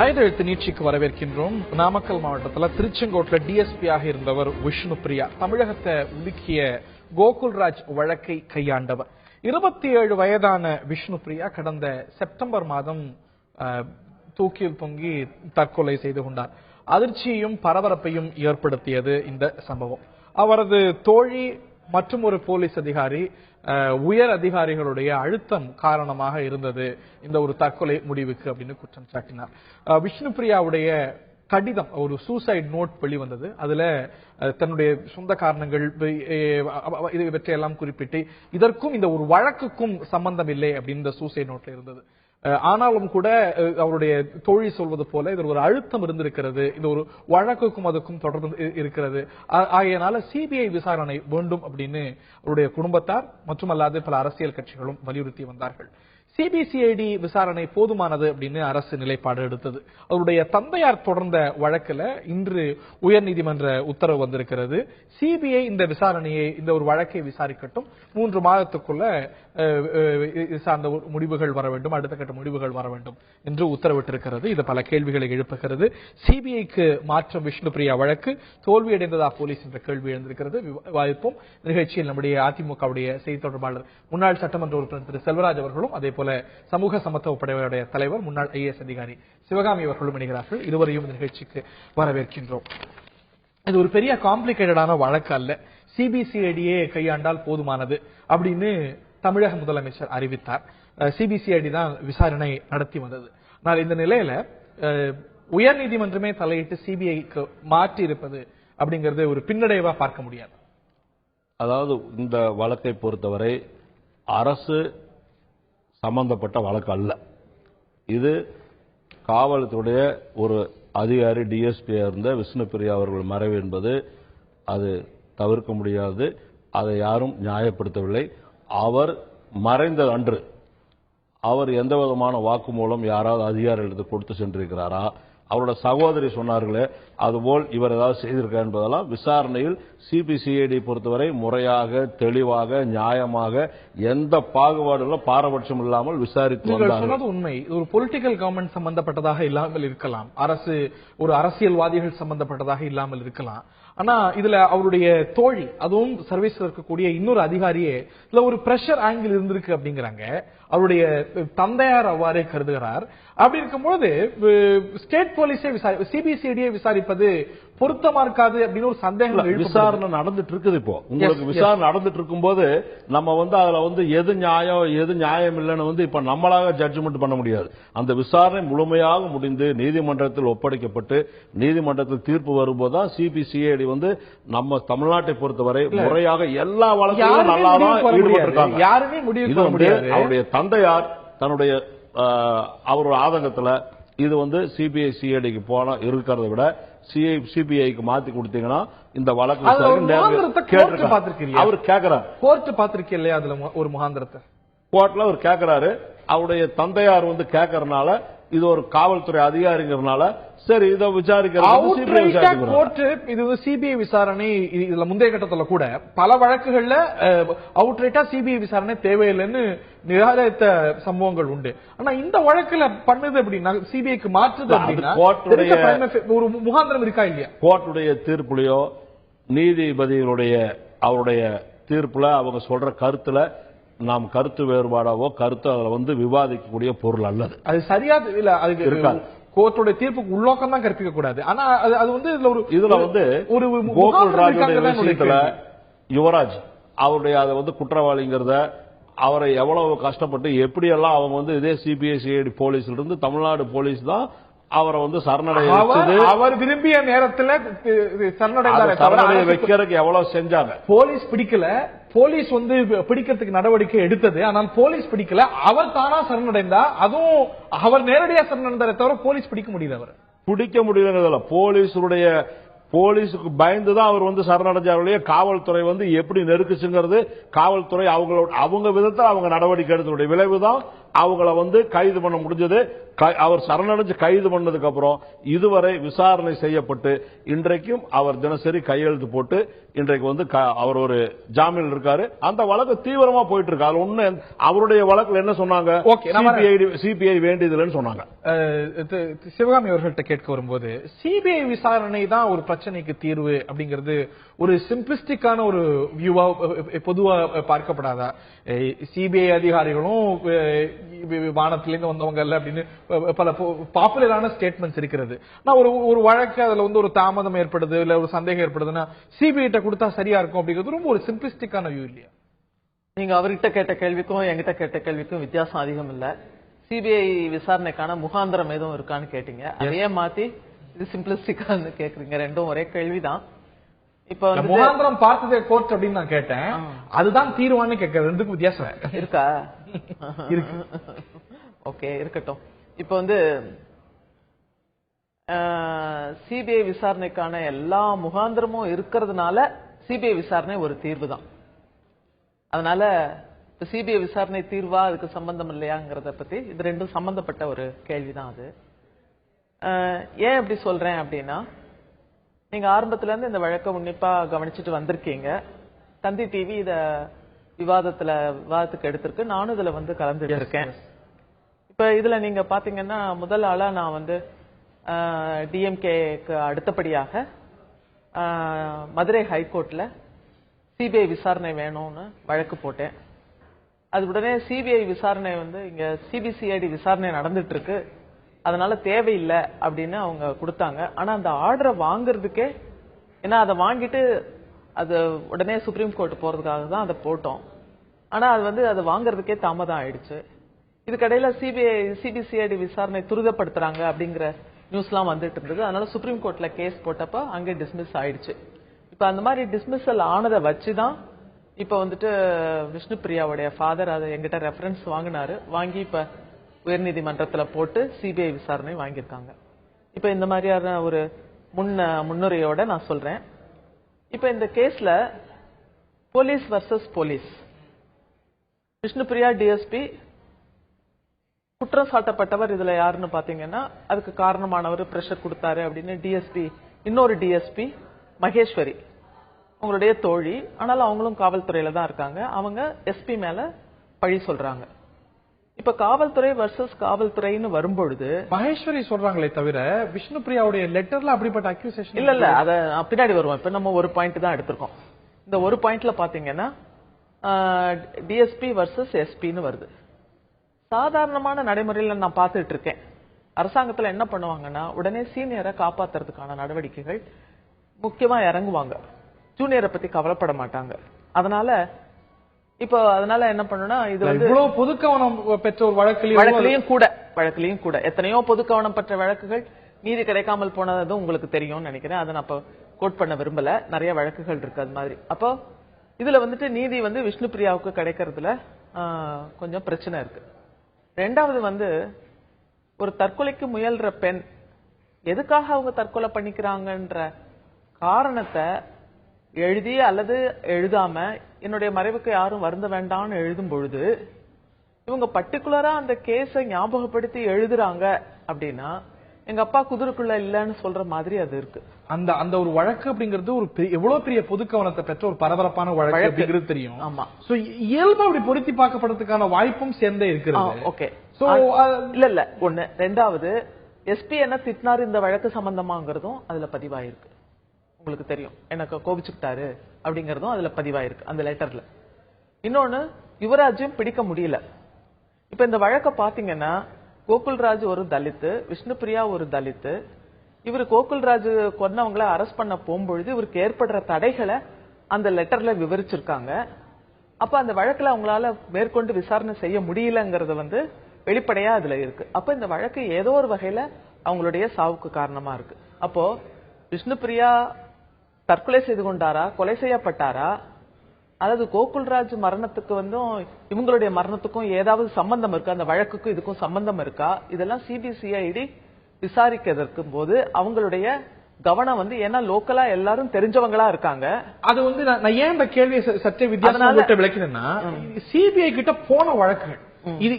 ஆயுதெழுத்து நீட்சிக்கு வரவேற்கின்றோம். நாமக்கல் மாவட்டத்தில் திருச்செங்கோட்டில் டிஎஸ்பியாக இருந்தவர் விஷ்ணு பிரியா தமிழகத்தை உலுக்கிய கோகுல்ராஜ் வழக்கை கையாண்டவர். 27 வயதான விஷ்ணு பிரியா கடந்த செப்டம்பர் மாதம் தூக்கில் தொங்கி தற்கொலை செய்து கொண்டார். அதிர்ச்சியையும் பரபரப்பையும் ஏற்படுத்தியது இந்த சம்பவம். அவரது தோழி மற்றும் ஒரு போலீஸ் அதிகாரி உயர் அதிகாரிகளுடைய அழுத்தம் காரணமாக இருந்தது இந்த ஒரு தற்கொலை முடிவுக்கு அப்படின்னு குற்றம் சாட்டினார். விஷ்ணு பிரியாவுடைய கடிதம், ஒரு சூசைட் நோட் வெளிவந்தது. அதுல தன்னுடைய சொந்த காரணங்கள் இவற்றையெல்லாம் குறிப்பிட்டு இதற்கும் இந்த ஒரு வழக்குக்கும் சம்பந்தம் இல்லை அப்படின்னு இந்த சூசைட் நோட்ல இருந்தது. ஆனாலும் கூட அவருடைய தோழி சொல்வது போல இது ஒரு அழுத்தம் இருந்திருக்கிறது, இந்த ஒரு வழக்குக்கும் அதுக்கும் தொடர்பு இருக்கிறது, ஆகையினால சிபிஐ விசாரணை வேண்டும் அப்படின்னு அவருடைய குடும்பத்தார் மற்றும் அல்லாது பல அரசியல் கட்சிகளும் வலியுறுத்தி வந்தார்கள். சிபிசிஐடி விசாரணை போதுமானது அப்படின்னு அரசு நிலைப்பாடு எடுத்தது. அவருடைய தந்தையார் தொடர்ந்த வழக்கில் இன்று உயர்நீதிமன்ற உத்தரவு வந்திருக்கிறது. சிபிஐ இந்த விசாரணையை, இந்த ஒரு வழக்கை விசாரிக்கட்டும், 3 மாதத்துக்குள்ள சார்ந்த முடிவுகள் வர வேண்டும், அடுத்த கட்ட முடிவுகள் வர வேண்டும் என்று உத்தரவிட்டிருக்கிறது. இது பல கேள்விகளை எழுப்புகிறது. சிபிஐக்கு மாற்றம் விஷ்ணு பிரியா வழக்கு தோல்வியடைந்ததா போலீஸ் என்ற கேள்வி எழுந்திருக்கிறது. விவாதிப்போம். நிகழ்ச்சியில் நம்முடைய அதிமுகவுடைய செய்தி தொடர்பாளர் முன்னாள் சட்டமன்ற உறுப்பினர் திரு செல்வராஜ் அவர்களும், அதே போல சமூக சமத்துவ படையுடைய தலைவர் முன்னாள் ஐஏஎஸ் அதிகாரி சிவகாமி அவர்களும் இணைகிறார்கள். இருவரையும் நிகழ்ச்சிக்கு வரவேற்கின்றோம். இது ஒரு பெரிய காம்ப்ளிகேட்டடான வழக்கு அல்ல, சிபிசிஐடியே கையாண்டால் போதுமானது அப்படின்னு தமிழக முதலமைச்சர் அறிவித்தார். சிபிசிஐடி தான் விசாரணை நடத்தி வந்தது. ஆனால் இந்த நிலையில உயர்நீதிமன்றமே தலையிட்டு சிபிஐக்கு மாற்றி இருப்பது அப்படிங்கறது ஒரு பின்னடைவா பார்க்க முடியாது. அதாவது இந்த வழக்கை பொறுத்தவரை அரசு சம்பந்தப்பட்ட வழக்கு அல்ல. இது காவல்துறைய ஒரு அதிகாரி டிஎஸ்பி இருந்த விஷ்ணு பிரியா அவர்கள் மறைவு என்பது அது தவிர்க்க முடியாது. அதை யாரும் நியாயப்படுத்தவில்லை. அவர் மறைந்த அன்று அவர் எந்த விதமான வாக்குமூலம் யாராவது அதிகாரிகளுக்கு கொடுத்து சென்றிருக்கிறாரா, அவரோட சகோதரி சொன்னார்களே அதுபோல் இவர் ஏதாவது செய்திருக்கார் என்பதெல்லாம் விசாரணையில் சிபிசிஐடி பொறுத்தவரை முறையாக, தெளிவாக, நியாயமாக, எந்த பாகுபாடுகளும் பாரபட்சம் இல்லாமல் விசாரித்து வந்தார்கள். உண்மை. ஒரு பொலிட்டிக்கல் கவர்மெண்ட் சம்பந்தப்பட்டதாக இல்லாமல் இருக்கலாம், அரசு ஒரு அரசியல்வாதிகள் சம்பந்தப்பட்டதாக இல்லாமல் இருக்கலாம். ஆனா இதுல அவருடைய தோழி, அதுவும் சர்வீஸ்ல இருக்கக்கூடிய இன்னொரு அதிகாரியே இதுல ஒரு பிரஷர் ஆங்கிள் இருந்திருக்கு அப்படிங்கிறாங்க. அவருடைய தந்தையார் அவ்வாறே கருதுகிறார். அப்படி இருக்கும்போது ஸ்டேட் போலீஸே சிபிசிஐடியை விசாரிப்பது பொருத்தமா இருக்காது அப்படின்னு ஒரு சந்தேகம். விசாரணை நடந்துட்டு இருக்குது. இப்போ உங்களுக்கு விசாரணை நடந்துட்டு இருக்கும் போது நம்ம அதுல எது நியாயம் எது நியாயம் இல்லைன்னு இப்ப நம்மளாக ஜட்ஜ்மெண்ட் பண்ண முடியாது. அந்த விசாரணை முழுமையாக முடிந்து நீதிமன்றத்தில் ஒப்படைக்கப்பட்டு நீதிமன்றத்தில் தீர்ப்பு வரும்போதுதான் சிபிசிஐடி நம்ம தமிழ்நாட்டை பொறுத்தவரை முறையாக எல்லா வழக்குகளும் நல்லாதான் ஈடுபட்டிருக்காங்க. யாருமே முடிவு அவருடைய தந்தையார் தன்னுடைய அவரோட ஆதங்கத்துல இது சிபிஐசிஐடிக்கு போன இருக்கிறத விட சிபிஐக்கு மாத்தி கொடுத்தீங்கன்னா இந்த வழக்கு அவர் கேட்கிறார். கோர்ட் பாத்திருக்கீங்க இல்லையா, அதுல ஒரு முகாந்திரத்தை கோர்ட்ல அவர் கேட்கிறாரு. அவருடைய தந்தையார் கேட்கறதுனால இது ஒரு காவல்துறை அதிகாரிங்கிறதுனால சரி இதை விசாரிக்கிறது. இது சிபிஐ விசாரணை. இதுல முந்தைய கட்டத்துல கூட பல வழக்குகள்ல அவுட்ரைட்டா சிபிஐ விசாரணை தேவையில்லைன்னு நிராகரித்த சம்பவங்கள் உண்டு. ஆனா இந்த வழக்குல பண்ணுது அப்படின்னா சிபிஐக்கு மாற்றுது அப்படின்னா ஒரு முகாந்திரம் இருக்கா இல்லையா? கோர்ட்டுடைய தீர்ப்புலையோ நீதிபதிகளுடைய அவருடைய தீர்ப்புல அவங்க சொல்ற கருத்துல நாம் கருத்து வேறுபாடாவோ கருத்து அதுல விவாதிக்கக்கூடிய பொருள் அல்லது. அது சரியா இல்ல, அதுக்கு இருக்காது. கோர்ட்டுடைய தீர்ப்புக்கு உள்நோக்கம் தான் கற்பிக்க கூடாது. ஆனா அது இதுல ஒரு கோகுல்ராஜுடைய விஷயத்துல யுவராஜ் அவருடைய அதை குற்றவாளிங்கிறத அவரை எவ்வளவு கஷ்டப்பட்டு எப்படி எல்லாம் அவங்க இதே சிபிஐசிஐடி போலீஸ்ல இருந்து தமிழ்நாடு போலீஸ் தான் அவரை சரணடைய அவர் விரும்பிய நேரத்தில் சரணடைய வைக்கிறதுக்கு எவ்வளவு செஞ்சாங்க. போலீஸ் பிடிக்கல, போலீஸ் பிடிக்கிறதுக்கு நடவடிக்கை எடுத்தது. ஆனால் போலீஸ் பிடிக்கல, அவர் தானா சரணடைந்தா, அதுவும் அவர் நேரடியா சரணடைந்தாரே தவிர போலீஸ் பிடிக்க முடியல. அவர் பிடிக்க முடியல. போலீஸுக்கு பயந்துதான் அவர் சரணடைஞ்சார்களே. காவல்துறை எப்படி நெருக்குச்சுங்கிறது காவல்துறை அவங்க விதத்தில் அவங்க நடவடிக்கை எடுத்ததுடைய விளைவுதான் அவங்கள கைது பண்ண முடிஞ்சது. அவர் சரணடைஞ்சு கைது பண்ணதுக்கு அப்புறம் இதுவரை விசாரணை செய்யப்பட்டு இன்றைக்கும் அவர் தினசரி கையெழுத்து போட்டு இன்றைக்கு அவர் ஒரு ஜாமீன் இருக்காரு. அந்த வழக்கு தீவிரமா போயிட்டு இருக்கு. அது ஒண்ணு அவருடைய வழக்குல என்ன சொன்னாங்க, சிபிஐ வேண்டியதுன்னு சொன்னாங்க. சிவகாமி அவர்கள்ட்ட கேட்க வரும்போது சிபிஐ விசாரணை தான் ஒரு பிரச்சனைக்கு தீர்வு அப்படிங்கிறது ஒரு சிம்பிளிஸ்டிக்கான ஒரு வியூவா பொதுவா பார்க்கப்படாதா? சிபிஐ அதிகாரிகளும் வானத்திலிருந்து வந்தவங்க இல்ல அப்படின்னு பல பாப்புலரான ஸ்டேட்மெண்ட்ஸ் இருக்கிறது. நான் ஒரு வழக்கு அதுல ஒரு தாமதம் ஏற்படுது இல்ல ஒரு சந்தேகம் ஏற்படுதுன்னா சிபிஐ கொடுத்தா சரியா இருக்கும் அப்படிங்கிறது ரொம்ப ஒரு சிம்பிளிஸ்டிக்கான வியூ இல்லையா? நீங்க அவர்கிட்ட கேட்ட கேள்விக்கும் என்கிட்ட கேட்ட கேள்விக்கும் வித்தியாசம் அதிகம் இல்ல. சிபிஐ விசாரணைக்கான முகாந்திரம் எதுவும் இருக்கான்னு கேட்டீங்க. அதையே மாத்தி இது சிம்பிளிஸ்டிக்கான்னு கேக்குறீங்க. ரெண்டும் ஒரே கேள்விதான். இப்ப முகாந்திரம் பார்த்ததே கோர்ட் அப்படின்னு நான் கேட்டேன். அதுதான் தீர்வான்னு கேட்கறது ரெண்டுக்கும் வித்தியாசம் இருக்கா? இருக்கு. ஓகே, இருக்கட்டும். இப்ப சிபிஐ விசாரணைக்கான எல்லா முகாந்திரமும் இருக்கிறதுனால சிபிஐ விசாரணை ஒரு தீர்வு தான். அதனால சிபிஐ விசாரணை தீர்வா அதுக்கு சம்பந்தம் இல்லையாங்கிறத பத்தி இது ரெண்டும் சம்பந்தப்பட்ட ஒரு கேள்விதான் அது. ஏன் அப்படி சொல்றேன் அப்படின்னா, நீங்க ஆரம்பத்துல இருந்து இந்த வழக்கை உன்னிப்பா கவனிச்சுட்டு வந்திருக்கீங்க. தந்தி டிவி இத விவாதத்துக்கு எடுத்திருக்கு. நானும் இதுல கலந்துட்டு இருக்கேன். இப்ப இதுல நீங்க பாத்தீங்கன்னா முதல் ஆளா நான் டிஎம்கேக்கு அடுத்தபடியாக மதுரை ஹைகோர்ட்ல சிபிஐ விசாரணை வேணும்னு வழக்கு போட்டேன். அது உடனே சிபிஐ விசாரணை இங்க சிபிசிஐடி விசாரணை நடந்துட்டு இருக்கு, அதனால தேவையில்லை அப்படின்னு அவங்க கொடுத்தாங்க. ஆனா அந்த ஆர்டரை வாங்குறதுக்கே, ஏன்னா அதை வாங்கிட்டு அது உடனே சுப்ரீம் கோர்ட் போறதுக்காக தான் அதை போட்டோம். ஆனா அது அது வாங்குறதுக்கே தாமதம் ஆயிடுச்சு. இதுக்கடையில சிபிசிஐடி விசாரணை துரிதப்படுத்துறாங்க அப்படிங்கிற நியூஸ்லாம் வந்துட்டு இருந்தது. அதனால சுப்ரீம் கோர்ட்ல கேஸ் போட்டப்ப அங்கே டிஸ்மிஸ் ஆயிடுச்சு. இப்ப அந்த மாதிரி டிஸ்மிஸல் ஆனதை வச்சுதான் இப்ப விஷ்ணு பிரியாவுடைய ஃபாதர் அதை எங்கிட்ட ரெஃபரன்ஸ் வாங்கினாரு. வாங்கி இப்ப உயர்நீதிமன்றத்துல போட்டு சிபிஐ விசாரணை வாங்கியிருக்காங்க. இப்ப இந்த மாதிரியான ஒரு முன்னுரையோட நான் சொல்றேன். இப்ப இந்த கேஸ்ல police versus police, Vishnu Priya DSP குற்றம் சாட்டப்பட்டவர் இதுல யாருன்னு பாத்தீங்கன்னா, அதுக்கு காரணமானவர் பிரஷர் கொடுத்தாரு அப்படின்னு டிஎஸ்பி, இன்னொரு டிஎஸ்பி மகேஸ்வரி அவங்களுடைய தோழி, ஆனாலும் அவங்களும் காவல்துறையில தான் இருக்காங்க. அவங்க எஸ்பி மேல பழி சொல்றாங்க. இப்ப காவல்துறை வர்சஸ் காவல்துறைன்னு வரும்பொழுது மகேஸ்வரி சொல்றாங்களே தவிர விஷ்ணு பிரியாவுடைய லெட்டர்ல அப்படிப்பட்ட அக்யூசேஷன் இல்ல. அத பின்னாடி வருவோம். இப்ப நம்ம ஒரு பாயிண்ட் தான் எடுத்திருக்கோம். இந்த ஒரு பாயிண்ட்ல பாத்தீங்கன்னா டிஎஸ்பி வர்சஸ் எஸ்பின்னு வருது. சாதாரணமான நடைமுறையில நான் பார்த்துட்டு இருக்கேன். அரசாங்கத்துல என்ன பண்ணுவாங்கன்னா, உடனே சீனியரை காப்பாத்துறதுக்கான நடவடிக்கைகள் முக்கியமா இறங்குவாங்க. ஜூனியரை பத்தி கவலைப்பட மாட்டாங்க. அதனால என்ன பண்ணுனா, இது இவ்வளவு பொது கவனம் பெற்ற ஒரு வழக்குலயும் கூட எத்தனையோ பொது கவனம் பெற்ற வழக்குகள் நீதி கிடைக்காமல் போனதும் உங்களுக்கு தெரியும்னு நினைக்கிறேன். அதை நான் கோட் பண்ண விரும்பல. நிறைய வழக்குகள் இருக்கு அது மாதிரி. அப்போ இதுல நீதி விஷ்ணு பிரியாவுக்கு கிடைக்கிறதுல கொஞ்சம் பிரச்சனை இருக்கு. ரெண்டாவது ஒரு தற்கொலைக்கு முயல்ற பெண் எதுக்காக அவங்க தற்கொலை பண்ணிக்கிறாங்கன்ற காரணத்தை எழுதி அல்லது எழுதாம என்னுடைய மறைவுக்கு யாரும் வருந்த வேண்டாம்னு எழுதும் பொழுது இவங்க பர்டிகுலரா அந்த கேஸை ஞாபகப்படுத்தி எழுதுறாங்க அப்படின்னா, எங்க அப்பா குதிரைக்குள்ள இல்லன்னு சொல்ற மாதிரி அது இருக்கு. அந்த ஒரு வழக்கு அப்படிங்கிறது ஒரு எவ்வளவு பெரிய பொது கவனத்தை பெற்ற ஒரு பரபரப்பான வழக்கு அப்படிங்கிறது தெரியும். ஆமா. சோ இயல்பா அப்படி பொருத்தி பார்க்கப்படுறதுக்கான வாய்ப்பும் சேர்ந்தே இருக்கிறது. ஓகே. சோ இல்ல ஒண்ணு. ரெண்டாவது, எஸ்பி என்ன திட்டினாரு இந்த வழக்கு சம்பந்தமாங்கிறதும் அதுல பதிவாயிருக்கு. உங்களுக்கு தெரியும், எனக்கு கோபிச்சுட்டாரு அப்படிங்கறதும் அதுல பதிவாயிருக்கு அந்த லெட்டர்ல. இன்னொன்னு, யுவராஜும் பிடிக்க முடியல. இப்ப இந்த வழக்க பாத்தீங்கன்னா, கோகுல்ராஜ் ஒரு தலித்து, விஷ்ணு பிரியா ஒரு தலித்து. இவர் கோகுல்ராஜ் கொன்னவங்களை அரெஸ்ட் பண்ண போகும்பொழுது இவருக்கு ஏற்படுற தடைகளை அந்த லெட்டர்ல விவரிச்சிருக்காங்க. அப்ப அந்த வழக்குல அவங்களால மேற்கொண்டு விசாரணை செய்ய முடியலங்கிறது வெளிப்படையா அதுல இருக்கு. அப்ப இந்த வழக்கு ஏதோ ஒரு வகையில அவங்களுடைய சாவுக்கு காரணமா இருக்கு. அப்போ விஷ்ணு பிரியா தற்கொலை செய்து கொண்டாரா, கொலை செய்யப்பட்டாரா, அதாவது கோகுல்ராஜ் மரணத்துக்கு இவங்களுடைய மரணத்துக்கும் ஏதாவது சம்பந்தம் இருக்கா, அந்த வழக்குக்கும் இதுக்கும் சம்பந்தம் இருக்கா, இதெல்லாம் சிபிசிஐடி விசாரிக்கிறதுக்கு போது அவங்களுடைய கவனம் ஏன்னா லோக்கலா எல்லாரும் தெரிஞ்சவங்களா இருக்காங்க. அது நான் ஏன் இந்த கேள்வியை சற்று வித்தியாசமா விளக்கினேன்னா, சிபிஐ கிட்ட போன வழக்குகள்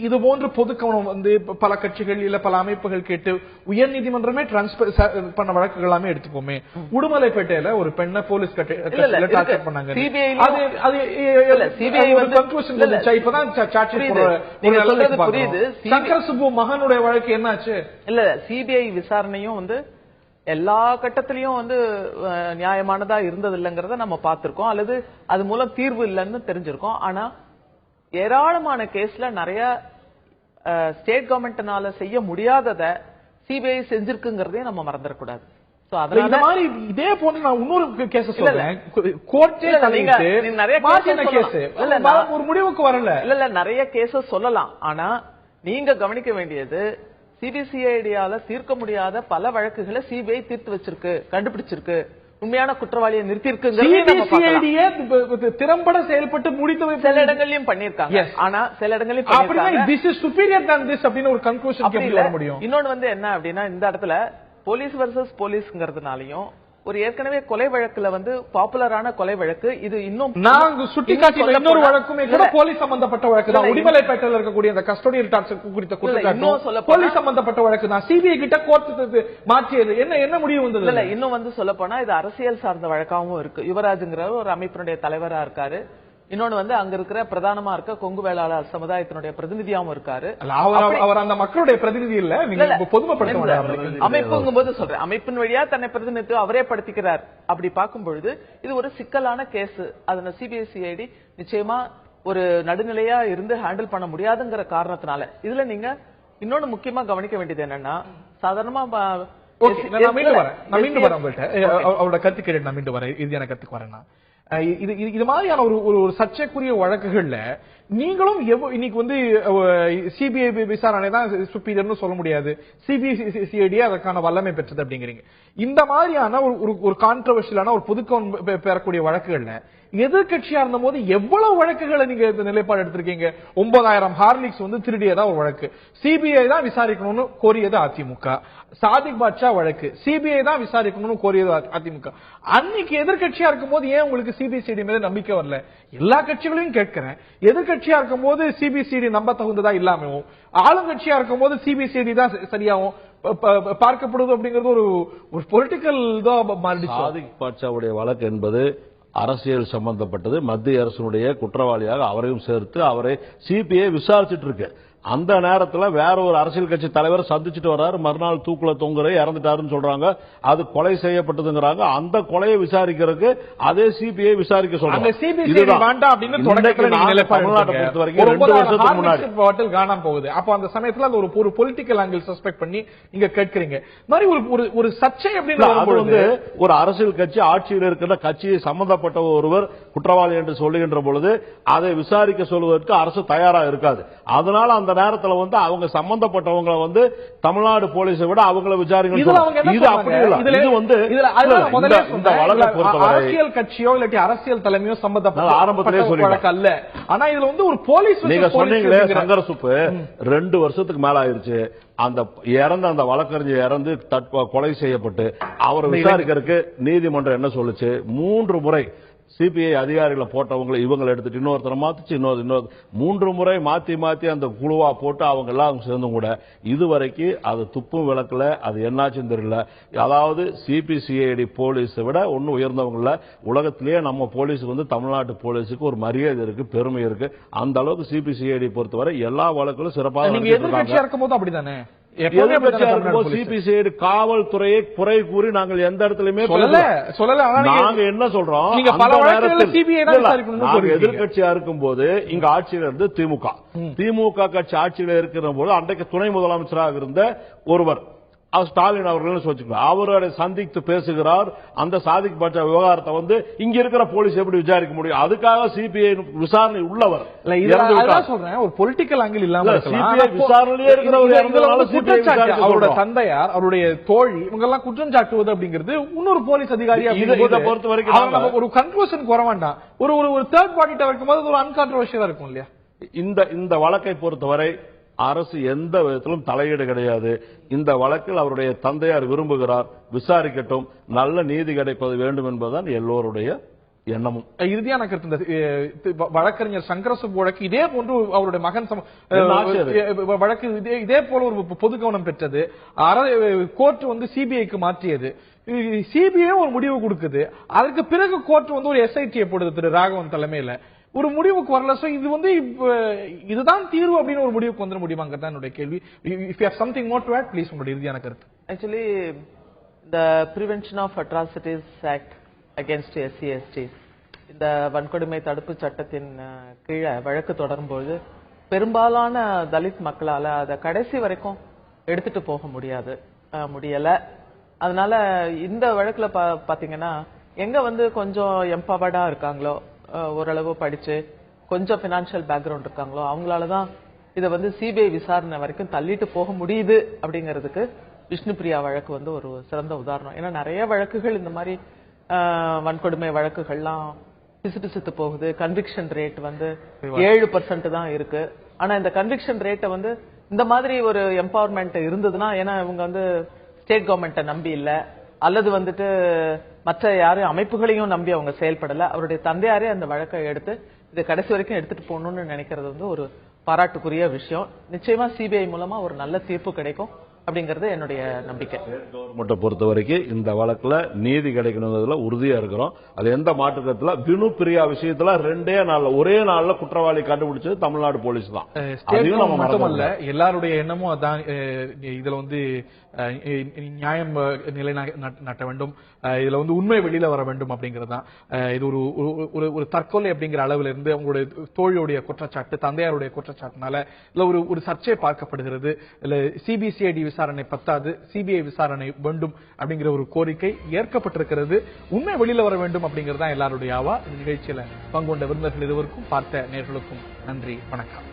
இது போன்ற பொது கவனம் வந்து பல கட்சிகள் இல்ல பல அமைப்புகள் கேட்டு உயர் நீதிமன்றமே டிரான்ஸ்பர் பண்ண வழக்குகள் எல்லாமே எடுத்துப்போமே. உடுமலைப்பேட்டையில ஒரு பெண்ணை போலீஸ் டார்ச்சர் பண்ணாங்க. சங்கர சுப்பு மகனுடைய வழக்கு என்னாச்சு? இல்ல சிபிஐ விசாரணையும் வந்து எல்லா கட்டத்திலயும் வந்து நியாயமானதா இருந்தது இல்லைங்கிறத நம்ம பார்த்திருக்கோம், அல்லது அது மூலம் தீர்வு இல்லைன்னு தெரிஞ்சிருக்கோம். ஆனா ஏராளமான கேஸ்ல நிறைய ஸ்டேட் கவர்மெண்ட்னால செய்ய முடியாதத சிபிஐ செஞ்சிருக்குங்கிறதையும் நம்ம மறந்துடக்கூடாது. அதனால மாதிரி இதே போன்று நான் இன்னொரு கேஸ் சொல்றேன். கோர்ட்டே ஒரு முடிவுக்கு வரல. இல்ல நிறைய கேஸ் சொல்லலாம். ஆனா நீங்க கவனிக்க வேண்டியது சிபிசிஐடியால தீர்க்க முடியாத பல வழக்குகளை சிபிஐ தீர்த்து வச்சிருக்கு, கண்டுபிடிச்சிருக்கு, உண்மையான குற்றவாளியை நிறுத்திருக்கு. திறம்பட செயல்பட்டு முடித்து சில இடங்களையும் பண்ணிருக்காங்க. ஆனா சில இடங்களையும் ஒரு கன்க்ளூஷன் வர முடியும். இன்னொன்னு வந்து என்ன அப்படின்னா, இந்த இடத்துல போலீஸ் வர்சஸ் போலீஸ்ங்கிறதுனாலயும் ஒரு ஏற்கனவே கொலை வழக்குல வந்து பாப்புலரான கொலை வழக்கு இது. இன்னும் நாங்க சுட்டிக்காட்டிய இன்னொரு வழக்குமே கூட போலீஸ் சம்பந்தப்பட்ட வழக்கு தான். உடுமலைப்பேட்டையில் இருக்கக்கூடிய அந்த கஸ்டோடியல் டார்ச்சர் குறித்த குற்றச்சாட்டு போலீஸ் சம்பந்தப்பட்ட வழக்கு தான். சிபிஐ கிட்ட கோர்ட் மாற்றியது என்ன முடிவு வந்தது? இல்ல இன்னும் வந்து சொல்ல போனா இது அரசியல் சார்ந்த வழக்காவும் இருக்கு. யுவராஜ்ங்கிற ஒரு அமைப்பினுடைய தலைவரா இருக்காரு. இன்னொன்னு வந்து அங்க இருக்கிற பிரதானமா இருக்க கொங்கு வேளாளர் சமுதாயத்தினுடைய பிரதிநிதியாவும் இருக்காரு. அவர் அந்த மக்களுடைய பிரதிநிதி இல்ல, அமைப்புங்கும் போது சொல்றேன், அமைப்பின் வழியா தன்னை பிரதிநிதித்துவம் அவரே படுத்திக்கிறார். அப்படி பார்க்கும் பொழுது இது ஒரு சிக்கலான கேஸ். அதனால சிபிசிஐடி நிச்சயமா ஒரு நடுநிலையா இருந்து ஹேண்டில் பண்ண முடியாதுங்கிற காரணத்தினால இதுல நீங்க இன்னொன்னு முக்கியமா கவனிக்க வேண்டியது என்னன்னா, சாதாரணமா அவரோட கருத்து கேட்டு நான் மீண்டும் வரேன். இது எனக்கு கருத்துக்கு வரேன்னா இது மாதிரியான ஒரு சர்ச்சைக்குரிய வழக்குகள்ல நீங்களும் இன்னைக்கு வந்து சிபிஐ விசாரணை தான் சுப்பீரியர்னு சொல்ல முடியாது, சிபிசிஐடி அதற்கான வல்லமை பெற்றது அப்படிங்கிறீங்க. இந்த மாதிரியான ஒரு கான்ட்ரவர்ஷியலான ஒரு பொதுக்கவனம் பெறக்கூடிய வழக்குகள்ல எதிர்கட்சியா இருந்த போது எவ்வளவு வழக்குகளை நீங்க நிலைப்பாடு எடுத்திருக்கீங்க? 9000 ஹார்லிக்ஸ் வந்து திருடியதா ஒரு வழக்கு, சிபிஐ தான் விசாரிக்கணும்னு கோரியது அதிமுக. சாதிக் பாட்ஷா வழக்கு சிபிஐ தான் விசாரிக்கணும்னு கோரியது அதிமுக. அன்னைக்கு எதிர்கட்சியா இருக்கும் போது ஏன் உங்களுக்கு சிபிசிஐடி மீது நம்பிக்கை வரல? எல்லா கட்சிகளையும் கேட்கிறேன். எதிர்கட்சியா இருக்கும் போது சிபிசிஐடி நம்ப தகுந்ததா இல்லாமவும், ஆளுங்கட்சியா இருக்கும் போது சிபிசிஐடி தான் சரியாகவும் பார்க்கப்படுது அப்படிங்கிறது ஒரு பொலிட்டிக்கல் தான் மாறிடுச்சு. சாதிக் பாட்ஷாவுடைய வழக்கு என்பது அரசியல் சம்பந்தப்பட்டது. மத்திய அரசுடைய குற்றவாளியாக அவரையும் சேர்த்து அவரை சிபிஐ விசாரிச்சுட்டு இருக்கு. அந்த நேரத்தில் வேற ஒரு அரசியல் கட்சி தலைவர் சந்திச்சுட்டு வர்றாரு, மறுநாள் தூக்குல தொங்குற இறந்துட்டாருன்னு சொல்றாங்க, அது கொலை செய்யப்பட்டதுங்கிறாங்க. அந்த கொலையை விசாரிக்கிறதுக்கு அதே சிபிஐ விசாரிக்க சொல்றாங்க. காணாம போகுது. அப்ப அந்த சமயத்துல அது ஒரு பொலிட்டிக்கல் ஆங்கிள் சஸ்பெக்ட் பண்ணி நீங்க கேட்கறீங்க. மாதிரி ஒரு சர்ச்சை அப்படின்னு வந்து ஒரு அரசியல் கட்சி ஆட்சியில் இருக்கிற கட்சியை சம்பந்தப்பட்ட ஒருவர் குற்றவாளி என்று சொல்லுகின்ற பொழுது அதை விசாரிக்க சொல்வதற்கு அரசு தயாரா இருக்காது. அதனால அந்த நேரத்தில் வந்து அவங்க சம்பந்தப்பட்டவங்களை வந்து தமிழ்நாடு போலீஸை விட அவங்களை விசாரிக்க. இது அப்படி இல்லை. இது வந்து இந்த வழக்கை பொறுத்தவரை அரசியல் கட்சியோ இல்லாட்டி அரசியல் தலைமையோ சம்பந்தப்பட்ட ஆரம்பத்திலே வழக்கு அல்ல. ஆனா இதுல வந்து ஒரு போலீஸ், நீங்க சொன்னீங்களே சங்கர சுப்பு 2 வருஷத்துக்கு மேல ஆயிருச்சு. அந்த இறந்த அந்த வழக்கறிஞர் இறந்து கொலை செய்யப்பட்டு அவரை விசாரிக்கிறதுக்கு நீதிமன்றம் என்ன சொல்லுச்சு? 3 முறை சிபிஐ அதிகாரிகளை போட்டவங்களை இவங்களை எடுத்துட்டு இன்னொருத்தரை மாத்திச்சு, இன்னொரு 3 முறை மாத்தி அந்த குழுவா போட்டு அவங்க எல்லாம் சேர்ந்தும் கூட இதுவரைக்கும் அது துப்பும் விளக்கல. அது என்னாச்சுன்னு தெரியல. அதாவது சிபிசிஐடி போலீஸை விட ஒன்னும் உயர்ந்தவங்கள உலகத்திலேயே நம்ம போலீஸுக்கு வந்து தமிழ்நாட்டு போலீஸுக்கு ஒரு மரியாதை இருக்கு, பெருமை இருக்கு. அந்த அளவுக்கு சிபிசிஐடி பொறுத்தவரை எல்லா வழக்குகளும் சிறப்பாக இருக்கும்போது அப்படித்தானே சிபிசிஐடி காவல்துறையை குறை கூறி நாங்கள் எந்த இடத்துலயுமே சொல்லல. நாங்க என்ன சொல்றோம், எதிர்கட்சியா இருக்கும் போது இங்க ஆட்சியில இருந்து திமுக கட்சி ஆட்சியில இருக்கிற போது அன்றைக்கு துணை முதலமைச்சராக இருந்த ஒருவர் ஸ்டாலின் அவர்கள் அவரை சந்தித்து பேசுகிறார். அந்த சாதிக் பாட்ஷா விவகாரத்தை வந்து இங்க இருக்கிற போலீஸ் எப்படி விசாரிக்க முடியும்? அதுக்காக சிபிஐ விசாரணை உள்ளவர் சொல்றேன். ஒரு பொலிட்டிக்கல் ஆங்கிள் இல்லாம சிபிஐ விசாரணையே இருக்கிற அவருடைய தந்தையார், அவருடைய தோழி இவங்க எல்லாம் குற்றம் சாட்டுவது அப்படிங்கிறது இன்னொரு போலீஸ் அதிகாரி பொறுத்த வரைக்கும் ஒரு கன்க்ளூஷன் வர வேண்டாம். ஒரு தேர்ட் பார்ட்டி இருக்கும்போது ஒரு அன்கான்ட்ரோவர்ஷியலா இருக்கும் இல்லையா? இந்த வழக்கை பொறுத்தவரை அரசு எந்த விதத்திலும் தலையீடு கிடையாது. இந்த வழக்கில் அவருடைய தந்தையார் விரும்புகிறார், விசாரிக்கட்டும், நல்ல நீதி கிடைப்பது வேண்டும் என்பதுதான் எல்லோருடைய எண்ணமும். இறுதியான கருத்து இந்த வழக்கறிஞர் சங்கரசுப்பு வழக்கு இதே போன்று அவருடைய மகன் வழக்கு இதே போல ஒரு பொது கவனம் பெற்றது. கோர்ட் வந்து சிபிஐக்கு மாற்றியது. சிபிஐ ஒரு முடிவு கொடுக்குது. அதற்கு பிறகு கோர்ட் வந்து ஒரு எஸ்ஐடியை போடுது திரு ராகவன் தலைமையில. ஒரு முடிவுக்கு வரல. சோ இது வந்து இதுதான் தீர்வு அப்படின்னு ஒரு முடிவுக்கு வந்துட முடியுமாங்கிறது என்னுடைய கேள்வி. If you have something more to add please உங்களுடைய இறுதியான கருத்து. Actually the prevention of atrocities act against SC/ST இந்த வன்கொடுமை தடுப்பு சட்டத்தின் கீழே வழக்கு தொடரும்போது பெரும்பாலான தலித் மக்களால அதை கடைசி வரைக்கும் எடுத்துட்டு போக முடியல. அதனால இந்த வழக்குல பாத்தீங்கன்னா எங்க வந்து கொஞ்சம் எம்பவர்டா இருக்காங்களோ, ஓரளவு படிச்சு கொஞ்சம் பினான்சியல் பேக்ரவுண்ட் இருக்காங்களோ அவங்களாலதான் இதை வந்து சிபிஐ விசாரணை வரைக்கும் தள்ளிட்டு போக முடியுது அப்படிங்கிறதுக்கு விஷ்ணுபிரியா வழக்கு வந்து ஒரு சிறந்த உதாரணம். ஏன்னா நிறைய வழக்குகள் இந்த மாதிரி வன்கொடுமை வழக்குகள்லாம் பிசுபிசுத்து போகுது. கன்விக்ஷன் ரேட் வந்து 7% தான் இருக்கு. ஆனா இந்த கன்விக்ஷன் ரேட்டை வந்து இந்த மாதிரி ஒரு எம்பவர்மெண்ட் இருந்ததுன்னா, ஏன்னா இவங்க வந்து ஸ்டேட் கவர்மெண்ட்டை நம்பி இல்ல, அல்லது வந்துட்டு மற்ற யாரும் அமைப்புகளையும் நம்பி அவங்க செயல்படல. அவருடைய தந்தையாரே அந்த வழக்கை எடுத்து இதை கடைசி வரைக்கும் எடுத்துட்டு போகணும்னு நினைக்கிறது வந்து ஒரு பாராட்டுக்குரிய விஷயம். நிச்சயமா சிபிஐ மூலமா ஒரு நல்ல தீர்ப்பு கிடைக்கும் அப்படிங்கறது என்னுடைய நம்பிக்கை. கவர்மெண்ட்டை பொறுத்த வரைக்கும் இந்த வழக்குல நீதி கிடைக்கணுங்கிறதுல உறுதியா இருக்கிறோம். அது எந்த மாற்றுக்கத்துல விஷ்ணுபிரியா விஷயத்துல ஒரே நாள்ல குற்றவாளி கண்டுபிடிச்சது தமிழ்நாடு போலீஸ் தான். அதையும் நம்ம மட்டுமல்ல, எல்லாருடைய எண்ணமும் அதான். இதுல வந்து நியாயம் நிலைநாட்ட வேண்டும், இதுல வந்து உண்மை வெளியில வர வேண்டும் அப்படிங்கிறது தான். இது ஒரு தற்கொலை அப்படிங்கிற அளவுல இருந்து அவங்களுடைய தோழியுடைய குற்றச்சாட்டு, தந்தையாருடைய குற்றச்சாட்டுனால இல்ல ஒரு சர்ச்சை பார்க்கப்படுகிறது. இல்ல சிபிசிஐடி விசாரணை பத்தாது, சிபிஐ விசாரணை வேண்டும் அப்படிங்கிற ஒரு கோரிக்கை ஏற்கப்பட்டிருக்கிறது. உண்மை வெளியில வர வேண்டும் அப்படிங்கிறது தான் எல்லாருடைய ஆவா. இந்த நிகழ்ச்சியில பங்குகொண்ட விருந்தினர்கள் இருவருக்கும் பார்த்த நேயர்களுக்கும் நன்றி, வணக்கம்.